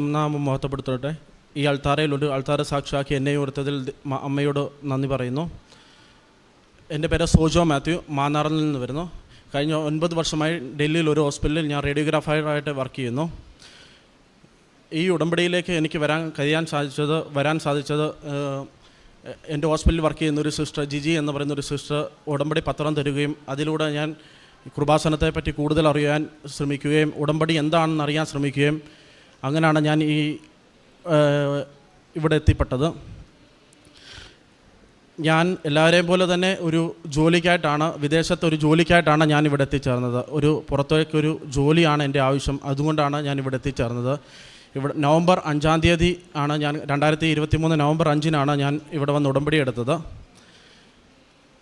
നാമം മഹത്വപ്പെടുത്തട്ടെ. ഈ അൾത്താരയിൽ ഒരു അൾത്താര സാക്ഷിയാക്കി എന്നെ ഓർത്തതിൽ അമ്മയോട് നന്ദി പറയുന്നു. എൻ്റെ പേര് സോജോ മാത്യു, മാന്നാറിൽ നിന്ന് വരുന്നു. കഴിഞ്ഞ 9 വർഷമായി ഡൽഹിയിൽ ഒരു ഹോസ്പിറ്റലിൽ ഞാൻ റേഡിയോഗ്രാഫറായിട്ട് വർക്ക് ചെയ്യുന്നു. ഈ ഉടമ്പടിയിലേക്ക് എനിക്ക് വരാൻ സാധിച്ചത് എൻ്റെ ഹോസ്പിറ്റലിൽ വർക്ക് ചെയ്യുന്ന ഒരു സിസ്റ്റർ ജിജി എന്ന് പറയുന്ന ഒരു സിസ്റ്റർ ഉടമ്പടി പത്രം തരികയും അതിലൂടെ ഞാൻ കൃപാസനത്തെപ്പറ്റി കൂടുതൽ അറിയാൻ ശ്രമിക്കുകയും ഉടമ്പടി എന്താണെന്ന് അറിയാൻ ശ്രമിക്കുകയും അങ്ങനെയാണ് ഞാൻ ഇവിടെ എത്തിപ്പെട്ടത്. ഞാൻ എല്ലാവരെയും പോലെ തന്നെ ഒരു ജോലിക്കായിട്ടാണ്, വിദേശത്ത് ഒരു ജോലിക്കായിട്ടാണ് ഞാൻ ഇവിടെ എത്തിച്ചേർന്നത്. ഒരു പുറത്തേക്കൊരു ജോലിയാണ് എൻ്റെ ആവശ്യം, അതുകൊണ്ടാണ് ഞാൻ ഇവിടെ എത്തിച്ചേർന്നത്. ഇവിടെ നവംബർ 5-ാം തീയതി ആണ് ഞാൻ 2023 നവംബർ 5-നാണ് ഞാൻ ഇവിടെ വന്ന് ഉടമ്പടി എടുത്തത്.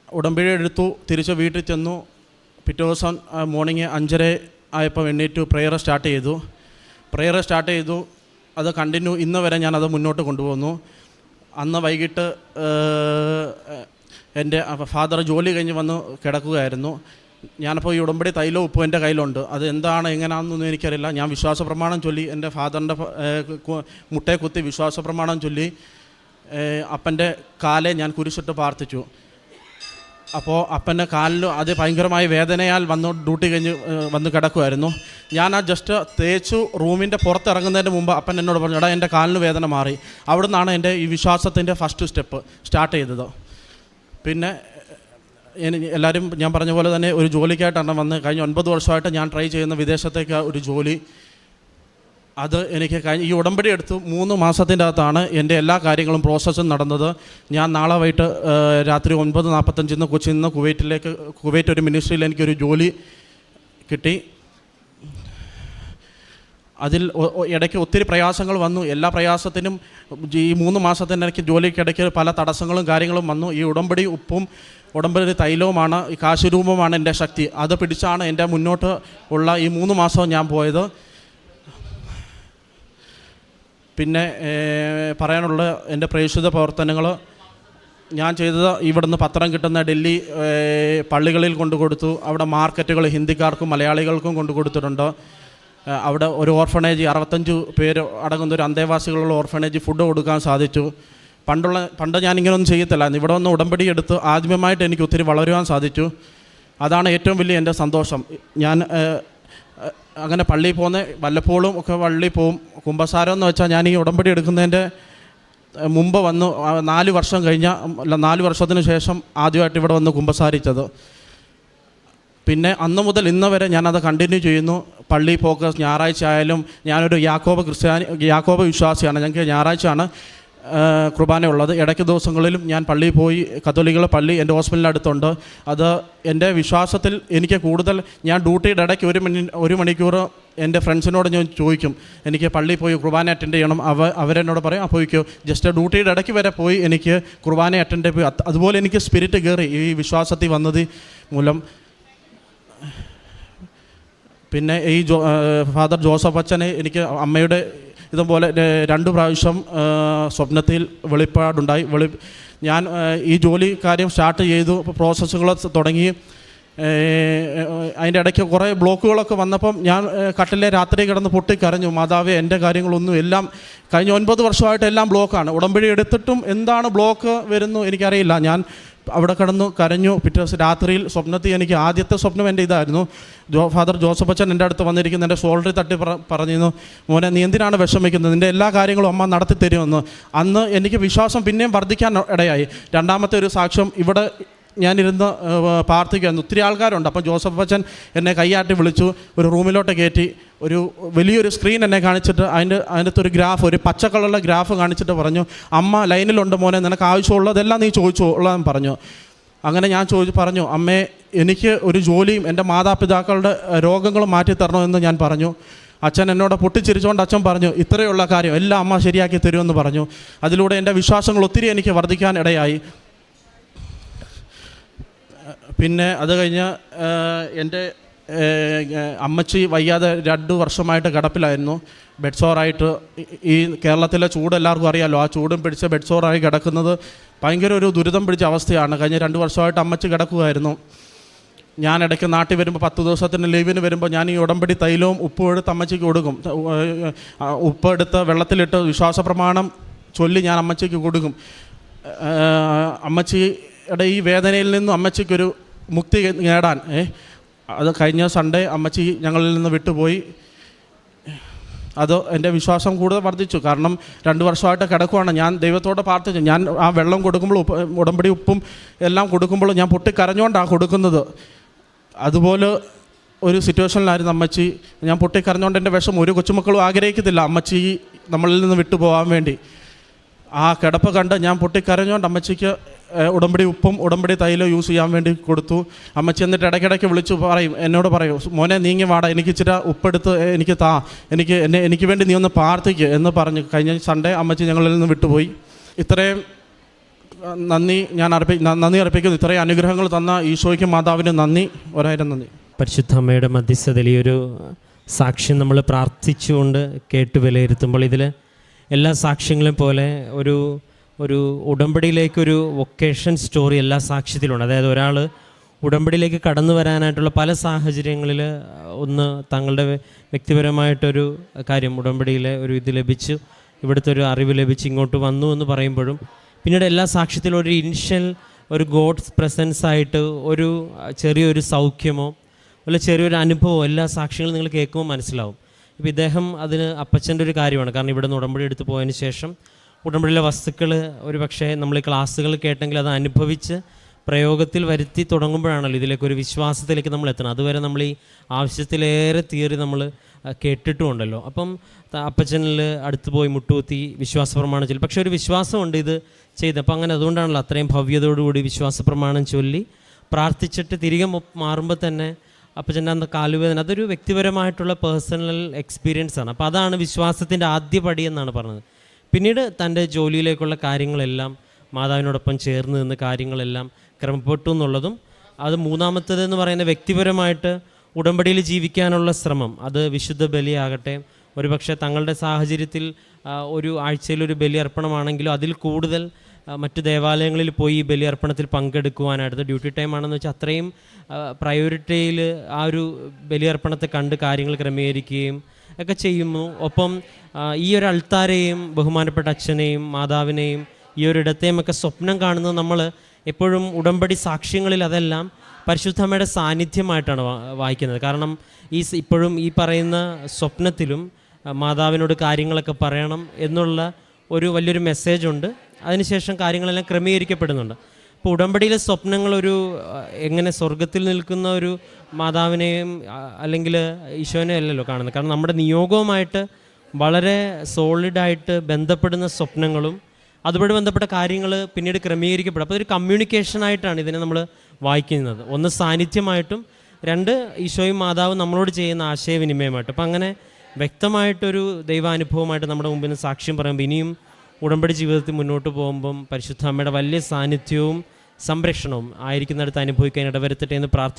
ഉടമ്പടി എടുത്തു, തിരിച്ച് വീട്ടിൽ ചെന്നു. പിറ്റേ ദിവസം മോർണിംഗ് 5:30 ആയപ്പോൾ എണ്ണീറ്റു പ്രെയർ സ്റ്റാർട്ട് ചെയ്തു. അത് കണ്ടിന്യൂ ഇന്ന് വരെ ഞാനത് മുന്നോട്ട് കൊണ്ടുപോകുന്നു. അന്ന് വൈകിട്ട് എൻ്റെ ഫാദർ ജോലി കഴിഞ്ഞ് വന്ന് കിടക്കുകയായിരുന്നു. ഞാനപ്പോൾ ഈ ഉടമ്പടി തൈലവും ഉപ്പും എൻ്റെ കയ്യിലുണ്ട്. അത് എന്താണ് എങ്ങനെയാണെന്നൊന്നും എനിക്കറിയില്ല. ഞാൻ വിശ്വാസ പ്രമാണം ചൊല്ലി, എൻ്റെ ഫാദറിൻ്റെ മുട്ടയെ കുത്തി വിശ്വാസ പ്രമാണം ചൊല്ലി അപ്പൻ്റെ കാലെ ഞാൻ കുരിശിട്ട് പ്രാർത്ഥിച്ചു. അപ്പോൾ അപ്പൻ്റെ കാലിന് അത് ഭയങ്കരമായ വേദനയാൽ ഡ്യൂട്ടി കഴിഞ്ഞ് വന്ന് കിടക്കുമായിരുന്നു. ഞാൻ ആ ജസ്റ്റ് തേച്ചു റൂമിൻ്റെ പുറത്തിറങ്ങുന്നതിന് മുമ്പ് അപ്പൻ എന്നോട് പറഞ്ഞു, എടാ എൻ്റെ കാലിന് വേദന മാറി. അവിടെ നിന്നാണ് എൻ്റെ ഈ വിശ്വാസത്തിൻ്റെ ഫസ്റ്റ് സ്റ്റെപ്പ് സ്റ്റാർട്ട് ചെയ്തത്. പിന്നെ എല്ലാവരും ഞാൻ പറഞ്ഞ പോലെ തന്നെ ഒരു ജോലിക്കായിട്ടാണ് വന്ന് കഴിഞ്ഞ 9 വർഷമായിട്ട് ഞാൻ ട്രൈ ചെയ്യുന്ന വിദേശത്തേക്ക് ഒരു ജോലി. അത് എനിക്ക് ഈ ഉടമ്പടി എടുത്ത് 3 മാസത്തിൻ്റെ അകത്താണ് എൻ്റെ എല്ലാ കാര്യങ്ങളും പ്രോസസ്സും നടന്നത്. ഞാൻ നാളെ വൈകിട്ട് രാത്രി 9:45 കൊച്ചിയിൽ നിന്ന് കുവൈറ്റ് ഒരു മിനിസ്ട്രിയിൽ എനിക്കൊരു ജോലി കിട്ടി. അതിൽ ഇടയ്ക്ക് ഒത്തിരി പ്രയാസങ്ങൾ വന്നു. എല്ലാ പ്രയാസത്തിനും ഈ 3 മാസത്തിന് എനിക്ക് ജോലിക്കിടയ്ക്ക് പല തടസ്സങ്ങളും കാര്യങ്ങളും വന്നു. ഈ ഉടമ്പടി ഉപ്പും ഉടമ്പടി തൈലവുമാണ്, ഈ കാശുരൂപമാണ് എൻ്റെ ശക്തി. അത് പിടിച്ചാണ് എൻ്റെ മുന്നോട്ട് ഉള്ള ഈ 3 മാസവും ഞാൻ പോയത്. പിന്നെ പറയാനുള്ള എൻ്റെ പ്രേക്ഷിത പ്രവർത്തനങ്ങൾ ഞാൻ ചെയ്തത്, ഇവിടുന്ന് പത്രം കിട്ടുന്ന ഡൽഹി പള്ളികളിൽ കൊണ്ടുകൊടുത്തു. അവിടെ മാർക്കറ്റുകൾ ഹിന്ദിക്കാർക്കും മലയാളികൾക്കും കൊണ്ടുകൊടുത്തിട്ടുണ്ട്. അവിടെ ഒരു ഓർഫണേജ് 65 പേര് അടങ്ങുന്ന ഒരു അന്തേവാസികളുള്ള ഓർഫണേജ് ഫുഡ് കൊടുക്കാൻ സാധിച്ചു. പണ്ട് ഞാനിങ്ങനെയൊന്നും ചെയ്യത്തില്ലായിരുന്നു. ഇവിടെ വന്ന് ഉടമ്പടി എടുത്ത് ആദ്യമായിട്ട് എനിക്ക് ഒത്തിരി വളരുവാൻ സാധിച്ചു. അതാണ് ഏറ്റവും വലിയ എൻ്റെ സന്തോഷം. ഞാൻ അങ്ങനെ പള്ളിയിൽ പോകുന്ന വല്ലപ്പോഴും ഒക്കെ പള്ളിയിൽ പോവും. കുമ്പസാരം എന്ന് വെച്ചാൽ ഞാൻ ഈ ഉടമ്പടി എടുക്കുന്നതിൻ്റെ മുമ്പ് വന്നു 4 വർഷം കഴിഞ്ഞ 4 വർഷത്തിന് ശേഷം ആദ്യമായിട്ട് ഇവിടെ വന്ന് കുമ്പസാരിച്ചത്. പിന്നെ അന്ന് മുതൽ ഇന്ന് വരെ ഞാനത് കണ്ടിന്യൂ ചെയ്യുന്നു. പള്ളി പോക്ക് ഞായറാഴ്ച ആയാലും, ഞാനൊരു യാക്കോബ വിശ്വാസിയാണ്. ഞങ്ങൾക്ക് ഞായറാഴ്ചയാണ് കുർബാന ഉള്ളത്. ഇടയ്ക്ക് ദിവസങ്ങളിലും ഞാൻ പള്ളിയിൽ പോയി. കത്തോലിക്കളുടെ പള്ളി എൻ്റെ ഹോസ്പിറ്റലിൻ്റെ അടുത്തുണ്ട്. അത് എൻ്റെ വിശ്വാസത്തിൽ എനിക്ക് കൂടുതൽ, ഞാൻ ഡ്യൂട്ടിയുടെ ഇടയ്ക്ക് 1 മണിക്കൂർ എൻ്റെ ഫ്രണ്ട്സിനോട് ഞാൻ ചോദിക്കും, എനിക്ക് പള്ളിയിൽ പോയി കുർബാന അറ്റൻഡ് ചെയ്യണം. അവരെന്നോട് പറയും, പോയിക്കോ. ജസ്റ്റ് ഡ്യൂട്ടിയുടെ ഇടയ്ക്ക് വരെ പോയി എനിക്ക് കുർബാന അറ്റൻഡ് പോയി. അതുപോലെ എനിക്ക് സ്പിരിറ്റ് കയറി ഈ വിശ്വാസത്തിൽ വന്നത് മൂലം. പിന്നെ ഈ ഫാദർ ജോസഫ് അച്ഛനെ എനിക്ക് അമ്മയുടെ ഇതുപോലെ 2 പ്രാവശ്യം സ്വപ്നത്തിൽ വെളിപ്പാടുണ്ടായി. ഞാൻ ഈ ജോലി കാര്യം സ്റ്റാർട്ട് ചെയ്തു, പ്രോസസ്സുകൾ തുടങ്ങി. അതിൻ്റെ ഇടയ്ക്ക് കുറേ ബ്ലോക്കുകളൊക്കെ വന്നപ്പം ഞാൻ കട്ടിലെ രാത്രി കിടന്ന് പൊട്ടിക്കരഞ്ഞു, മാതാവേ എൻ്റെ കാര്യങ്ങളൊന്നും എല്ലാം കഴിഞ്ഞ 9 വർഷമായിട്ട് എല്ലാം ബ്ലോക്കാണ്. ഉടമ്പടി എടുത്തിട്ടും എന്താണ് ബ്ലോക്ക് വരുന്നു എനിക്കറിയില്ല. ഞാൻ അവിടെ കിടന്നു കരഞ്ഞു. പിറ്റേ ദിവസം രാത്രിയിൽ സ്വപ്നത്തിൽ എനിക്ക് ആദ്യത്തെ സ്വപ്നം എൻ്റെ ഇതായിരുന്നു. ഫാദർ ജോസഫ് അച്ഛൻ എൻ്റെ അടുത്ത് വന്നിരിക്കുന്ന എൻ്റെ ഷോൾഡറിൽ തട്ടി പറഞ്ഞിരുന്നു, മോനെ നീ എന്തിനാണ് വിഷമിക്കുന്നത്, നിൻ്റെ എല്ലാ കാര്യങ്ങളും അമ്മ നടത്തി തരുമെന്ന്. അന്ന് എനിക്ക് വിശ്വാസം പിന്നെയും വർദ്ധിക്കാൻ ഇടയായി. രണ്ടാമത്തെ ഒരു സാക്ഷ്യം, ഇവിടെ ഞാനിരുന്ന് പ്രാർത്ഥിക്കുമായിരുന്നു. ഒത്തിരി ആൾക്കാരുണ്ട്. അപ്പം ജോസഫ് അച്ഛൻ എന്നെ കൈയാട്ടി വിളിച്ചു, ഒരു റൂമിലോട്ട് കയറ്റി ഒരു വലിയൊരു സ്ക്രീൻ എന്നെ കാണിച്ചിട്ട് അതിനകത്തൊരു ഗ്രാഫ്, ഒരു പച്ച കളറുള്ള ഗ്രാഫ് കാണിച്ചിട്ട് പറഞ്ഞു, അമ്മ ലൈനിലുണ്ട് മോനെ, നിനക്ക് ആവശ്യമുള്ളതെല്ലാം നീ ചോദിച്ചു ഉള്ളതെന്ന് പറഞ്ഞു. അങ്ങനെ ഞാൻ പറഞ്ഞു, അമ്മേ എനിക്ക് ഒരു ജോലിയും എൻ്റെ മാതാപിതാക്കളുടെ രോഗങ്ങളും മാറ്റിത്തരണമെന്ന് ഞാൻ പറഞ്ഞു. അച്ഛൻ എന്നോട് പൊട്ടിച്ചിരിച്ചുകൊണ്ട് അച്ഛൻ പറഞ്ഞു, ഇത്രയുള്ള കാര്യം എല്ലാം അമ്മ ശരിയാക്കി തരുമെന്ന് പറഞ്ഞു. അതിലൂടെ എൻ്റെ വിശ്വാസങ്ങൾ ഒത്തിരി എനിക്ക് വർദ്ധിക്കാൻ ഇടയായി. പിന്നെ അത് കഴിഞ്ഞ് എൻ്റെ അമ്മച്ചി വയ്യാതെ 2 വർഷമായിട്ട് കിടപ്പിലായിരുന്നു. ബെഡ് സോറായിട്ട്. ഈ കേരളത്തിലെ ചൂട് എല്ലാവർക്കും അറിയാമല്ലോ. ആ ചൂടും പിടിച്ച് ബെഡ് സോറായി കിടക്കുന്നത് ഭയങ്കര ഒരു ദുരിതം പിടിച്ച അവസ്ഥയാണ്. കഴിഞ്ഞ 2 വർഷമായിട്ട് അമ്മച്ചി കിടക്കുകയായിരുന്നു. ഞാൻ ഇടയ്ക്ക് നാട്ടിൽ വരുമ്പോൾ 10 ദിവസത്തിന് ലീവിന് വരുമ്പോൾ ഞാൻ ഈ ഉടമ്പടി തൈലവും ഉപ്പും എടുത്ത് അമ്മച്ചിക്ക് കൊടുക്കും. ഉപ്പ് എടുത്ത് വെള്ളത്തിലിട്ട് വിശ്വാസ പ്രമാണം ചൊല്ലി ഞാൻ അമ്മച്ചിക്ക് കൊടുക്കും. അമ്മച്ചിയുടെ ഈ വേദനയിൽ നിന്നും അമ്മച്ചിക്കൊരു മുക്തി നേടാൻ അത് കഴിഞ്ഞ സൺഡേ അമ്മച്ചി ഞങ്ങളിൽ നിന്ന് വിട്ടുപോയി. അത് എൻ്റെ വിശ്വാസം കൂടുതൽ വർദ്ധിച്ചു. കാരണം 2 വർഷമായിട്ട് കിടക്കുവാണ്. ഞാൻ ദൈവത്തോട് പ്രാർത്ഥിച്ചു. ഞാൻ ആ വെള്ളം കൊടുക്കുമ്പോൾ ഉടമ്പടി ഉപ്പും എല്ലാം കൊടുക്കുമ്പോൾ ഞാൻ പൊട്ടിക്കരഞ്ഞുകൊണ്ടാണ് കൊടുക്കുന്നത്. അതുപോലെ ഒരു സിറ്റുവേഷനിലായിരുന്നു അമ്മച്ചി. ഞാൻ പൊട്ടിക്കരഞ്ഞുകൊണ്ട് എൻ്റെ വിഷം ഒരു കൊച്ചുമക്കളും ആഗ്രഹിക്കത്തില്ല അമ്മച്ചി നമ്മളിൽ നിന്ന് വിട്ടുപോകാൻ വേണ്ടി. ആ കിടപ്പ് കണ്ട് ഞാൻ പൊട്ടിക്കരഞ്ഞുകൊണ്ട് അമ്മച്ചിക്ക് ഉടമ്പടി ഉപ്പും ഉടമ്പടി തൈലം യൂസ് ചെയ്യാൻ വേണ്ടി കൊടുത്തു. അമ്മച്ചി എന്നിട്ട് ഇടയ്ക്കിടയ്ക്ക് വിളിച്ചു എന്നോട് പറയും, മോനെ നീങ്ങി വാടാ, എനിക്ക് ഇച്ചിരി ഉപ്പെടുത്ത് എനിക്ക് താ, എനിക്ക് വേണ്ടി നീ ഒന്ന് പ്രാർത്ഥിക്കുക എന്ന് പറഞ്ഞ് കഴിഞ്ഞ സൺഡേ അമ്മച്ചി ഞങ്ങളിൽ നിന്ന് വിട്ടുപോയി. ഇത്രയും നന്ദി അർപ്പിക്കുന്നു. ഇത്രയും അനുഗ്രഹങ്ങൾ തന്ന ഈശോയ്ക്കും മാതാവിന് നന്ദി, 1000 നന്ദി. പരിശുദ്ധ അമ്മയുടെ മധ്യസ്ഥതയിൽ ഈ ഒരു സാക്ഷ്യം നമ്മൾ പ്രാർത്ഥിച്ചുകൊണ്ട് കേട്ട് വിലയിരുത്തുമ്പോൾ ഇതിൽ എല്ലാ സാക്ഷ്യങ്ങളും പോലെ ഒരു ഉടമ്പടിയിലേക്കൊരു വൊക്കേഷൻ സ്റ്റോറി എല്ലാ സാക്ഷ്യത്തിലുണ്ട്. അതായത് ഒരാൾ ഉടമ്പടിയിലേക്ക് കടന്നു വരാനായിട്ടുള്ള പല സാഹചര്യങ്ങളിൽ ഒന്ന് തങ്ങളുടെ വ്യക്തിപരമായിട്ടൊരു കാര്യം ഉടമ്പടിയിലെ ഒരു ഇത് ലഭിച്ചു, ഇവിടുത്തെ ഒരു അറിവ് ലഭിച്ച് ഇങ്ങോട്ട് വന്നു എന്ന് പറയുമ്പോഴും പിന്നീട് എല്ലാ സാക്ഷ്യത്തിലും ഒരു ഇനിഷ്യൽ ഒരു ഗോഡ്സ് പ്രസൻസ് ആയിട്ട് ഒരു ചെറിയൊരു സൗഖ്യമോ അല്ല ചെറിയൊരു അനുഭവമോ എല്ലാ സാക്ഷ്യങ്ങളും നിങ്ങൾ കേൾക്കുമ്പോൾ മനസ്സിലാവും. ഇപ്പോൾ ഇദ്ദേഹം അതിന് അപ്പച്ചൻ്റെ ഒരു കാര്യമാണ്. കാരണം ഇവിടെ നിന്ന് ഉടമ്പടി എടുത്ത് പോയതിന് ശേഷം ഉടമ്പടിയിലെ വസ്തുക്കൾ ഒരു പക്ഷേ നമ്മൾ ഈ ക്ലാസ്സുകൾ കേട്ടെങ്കിൽ അത് അനുഭവിച്ച് പ്രയോഗത്തിൽ വരുത്തി തുടങ്ങുമ്പോഴാണല്ലോ ഇതിലേക്കൊരു വിശ്വാസത്തിലേക്ക് നമ്മൾ എത്തണം. അതുവരെ നമ്മൾ ഈ ആവശ്യത്തിലേറെ തിയറി നമ്മൾ കേട്ടിട്ടുമുണ്ടല്ലോ. അപ്പം അപ്പച്ചനിൽ അടുത്ത് പോയി മുട്ടുകുത്തി വിശ്വാസ പ്രമാണം ചൊല്ലി. പക്ഷേ ഒരു വിശ്വാസമുണ്ട് ഇത് ചെയ്ത്. അപ്പം അങ്ങനെ അതുകൊണ്ടാണല്ലോ അത്രയും ഭവ്യതയോടുകൂടി വിശ്വാസ പ്രമാണം ചൊല്ലി പ്രാർത്ഥിച്ചിട്ട് തിരികെ മാറുമ്പോൾ തന്നെ അപ്പച്ചൻ്റെ അന്ന് കാലുവേദന അതൊരു വ്യക്തിപരമായിട്ടുള്ള പേഴ്സണൽ എക്സ്പീരിയൻസ് ആണ്. അപ്പോൾ അതാണ് വിശ്വാസത്തിൻ്റെ ആദ്യ പടി എന്നാണ് പറഞ്ഞത്. പിന്നീട് തൻ്റെ ജോലിയിലേക്കുള്ള കാര്യങ്ങളെല്ലാം മാതാവിനോടൊപ്പം ചേർന്ന് നിന്ന് കാര്യങ്ങളെല്ലാം ക്രമപ്പെട്ടു എന്നുള്ളതും അത് മൂന്നാമത്തേതെന്ന് പറയുന്ന വ്യക്തിപരമായിട്ട് ഉടമ്പടിയിൽ ജീവിക്കാനുള്ള ശ്രമം, അത് വിശുദ്ധ ബലിയാകട്ടെ, ഒരുപക്ഷെ തങ്ങളുടെ സാഹചര്യത്തിൽ ഒരു ആഴ്ചയിലൊരു ബലിയർപ്പണമാണെങ്കിലും അതിൽ കൂടുതൽ മറ്റു ദേവാലയങ്ങളിൽ പോയി ഈ ബലിയർപ്പണത്തിൽ പങ്കെടുക്കുവാനായിട്ട് ഡ്യൂട്ടി ടൈം ആണെന്ന് വെച്ചാൽ അത്രയും പ്രയോറിറ്റിയിൽ ആ ഒരു ബലിയർപ്പണത്തെ കണ്ട് കാര്യങ്ങൾ ക്രമീകരിക്കുകയും ഒക്കെ ചെയ്യുന്നു. ഒപ്പം ഈ ഒരു അൾത്താരെയും ബഹുമാനപ്പെട്ട അച്ഛനെയും മാതാവിനെയും ഈ ഒരു ഇടത്തെയും ഒക്കെ സ്വപ്നം കാണുന്നത് നമ്മൾ എപ്പോഴും ഉടമ്പടി സാക്ഷ്യങ്ങളിൽ അതെല്ലാം പരിശുദ്ധമ്മയുടെ സാന്നിധ്യമായിട്ടാണ് വായിക്കുന്നത്. കാരണം ഇപ്പോഴും ഈ പറയുന്ന സ്വപ്നത്തിലും മാതാവിനോട് കാര്യങ്ങളൊക്കെ പറയണം എന്നുള്ള ഒരു വലിയൊരു മെസ്സേജുണ്ട്. അതിനുശേഷം കാര്യങ്ങളെല്ലാം ക്രമീകരിക്കപ്പെടുന്നുണ്ട്. ഇപ്പോൾ ഉടമ്പടിയിലെ സ്വപ്നങ്ങൾ എങ്ങനെ സ്വർഗത്തിൽ നിൽക്കുന്ന ഒരു മാതാവിനെയും അല്ലെങ്കിൽ ഈശോനെയും അല്ലല്ലോ കാണുന്നത്. കാരണം നമ്മുടെ നിയോഗവുമായിട്ട് വളരെ സോളിഡായിട്ട് ബന്ധപ്പെടുന്ന സ്വപ്നങ്ങളും അതുമായി ബന്ധപ്പെട്ട കാര്യങ്ങൾ പിന്നീട് ക്രമീകരിക്കപ്പെടും. അപ്പോൾ ഒരു കമ്മ്യൂണിക്കേഷനായിട്ടാണ് ഇതിനെ നമ്മൾ വായിക്കുന്നത്. ഒന്ന് സാന്നിധ്യമായിട്ടും, 2 ഈശോയും മാതാവും നമ്മളോട് ചെയ്യുന്ന ആശയവിനിമയമായിട്ടും. അപ്പം അങ്ങനെ വ്യക്തമായിട്ടൊരു ദൈവാനുഭവമായിട്ട് നമ്മുടെ മുമ്പിൽ നിന്ന് സാക്ഷ്യം പറയുമ്പോൾ ഇനിയും ഉടമ്പടി ജീവിതത്തിൽ മുന്നോട്ട് പോകുമ്പം പരിശുദ്ധ അമ്മയുടെ വലിയ സാന്നിധ്യവും സംരക്ഷണവും ആയിരിക്കുന്നിടത്ത് അനുഭവിക്കാൻ ഇടവരുത്തട്ടെ എന്ന് പ്രാർത്ഥിക്കുന്നു.